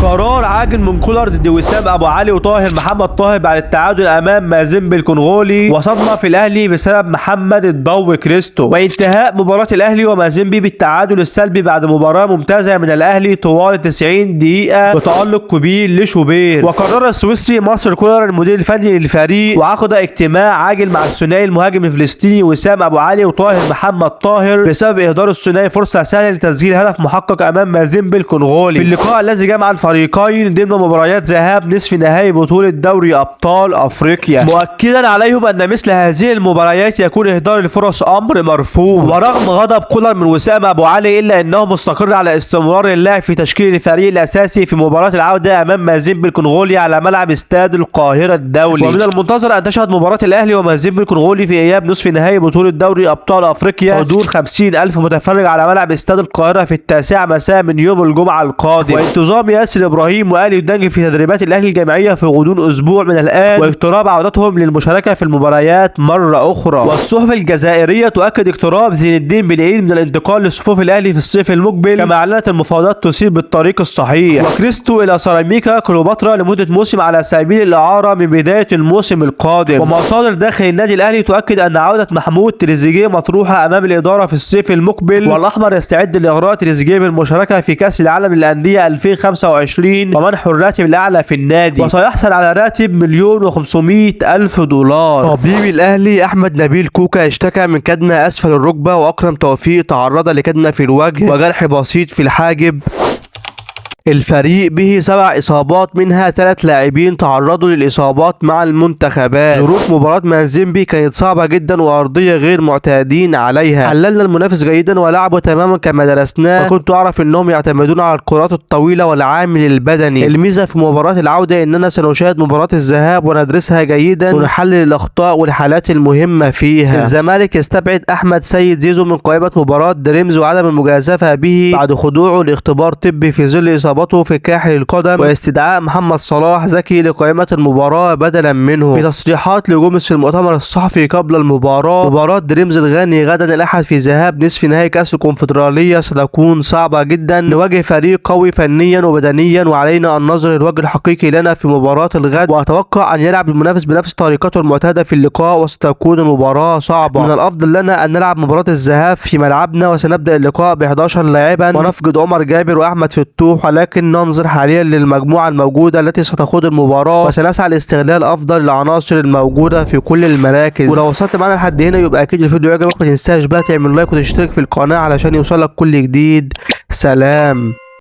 قرار عاجل من كولر ضد وسام ابو علي وطاهر محمد طاهر بعد التعادل امام مازيمبي الكونغولي، وصدمه في الاهلي بسبب محمد الضو كريستو، وانتهاء مباراه الاهلي ومازيمبي بالتعادل السلبي بعد مباراه ممتازه من الاهلي طوال 90 دقيقه بتالق كبير لشوبير. وقرر السويسري مارسيل كولر المدير الفني للفريق وعقد اجتماع عاجل مع الثنائي المهاجم الفلسطيني وسام ابو علي وطاهر محمد طاهر بسبب اهدار الثنائي فرصه سهله لتسجيل هدف محقق امام مازيمبي الكونغولي في اللقاء الذي جمع الفريقين ضمن مباريات ذهاب نصف نهائي بطوله دوري ابطال افريقيا، مؤكدا عليهم ان مثل هذه المباريات يكون اهدار الفرص امر مرفوض. ورغم غضب كولر من وسام ابو علي الا انه مستقر على استمرار اللاعب في تشكيل الفريق الاساسي في مباراه العوده امام مازيمبي الكونغولي على ملعب استاد القاهره الدولي. ومن المنتظر ان تشهد مباراه الاهلي ومازيمبي الكونغولي في اياب نصف نهائي بطوله دوري ابطال افريقيا حضور 50,000 متفرج على ملعب استاد القاهره في 9 مساء من يوم الجمعه القادم، وانتظام ياسر ابراهيم والي دنج في تدريبات الاهلي الجماعيه في غضون اسبوع من الان، واقتراب عودتهم للمشاركه في المباريات مره اخرى. والصحف الجزائريه تؤكد اقتراب زين الدين بالعيد من الانتقال لصفوف الاهلي في الصيف المقبل، كما اعلنت المفاوضات تسير بالطريق الصحيح. وكريستو الى سيراميكا كليوباترا لمده موسم على سبيل الاعاره من بدايه الموسم القادم. ومصادر داخل النادي الاهلي تؤكد ان عوده محمود تريزيجيه مطروحه امام الاداره في الصيف المقبل، والاحمر يستعد لاغراء تريزيجيه بالمشاركه في كاس العالم للانديه 2025 ومنح الراتب الاعلى في النادي، وسيحصل على راتب $1,500,000. طبيب الاهلي احمد نبيل كوكا اشتكى من كدمه اسفل الركبه، واكرم توفيق تعرض لكدمه في الوجه وجرح بسيط في الحاجب. الفريق به 7 إصابات منها 3 لاعبين تعرضوا للإصابات مع المنتخبات. ظروف مباراة مازيمبي كانت صعبة جدا وأرضية غير معتادين عليها. حللنا المنافس جيدا ولعبوا تماما كما درسناه، وكنت أعرف أنهم يعتمدون على الكرات الطويلة والعامل البدني. الميزة في مباراة العودة أننا سنشاهد مباراة الذهاب وندرسها جيدا ونحلل الأخطاء والحالات المهمة فيها. الزمالك يستبعد أحمد سيد زيزو من قائمة مباراة دريمز وعدم المجازفة به بعد خضوعه لاختبار طبي في ظل إصابته في كاحل القدم، واستدعاء محمد صلاح زكي لقائمة المباراة بدلا منه. في تصريحات لجوميز في المؤتمر الصحفي قبل المباراة: مباراة دريمز الغاني غدا الأحد في ذهاب نصف نهائي كأس الكونفدرالية ستكون صعبة جدا، نواجه فريق قوي فنيا وبدنيا وعلينا أن نظهر الوجه الحقيقي لنا في مباراة الغد، وأتوقع أن يلعب المنافس بنفس طريقته المعتادة في اللقاء وستكون المباراة صعبة. من الأفضل لنا أن نلعب مباراة الذهاب في ملعبنا، وسنبدأ اللقاء ب11 لاعبا ونفقد عمر جابر وأحمد فتوح، ولكن ننظر حاليا للمجموعة الموجودة التي ستخوض المباراة وسنسعى لاستغلال أفضل العناصر الموجودة في كل المراكز. ولو وصلت معنا لحد هنا يبقى أكيد الفيديو عجبك، ما تنساش بقى تعمل لايك وتشترك في القناة علشان يوصلك كل جديد. سلام.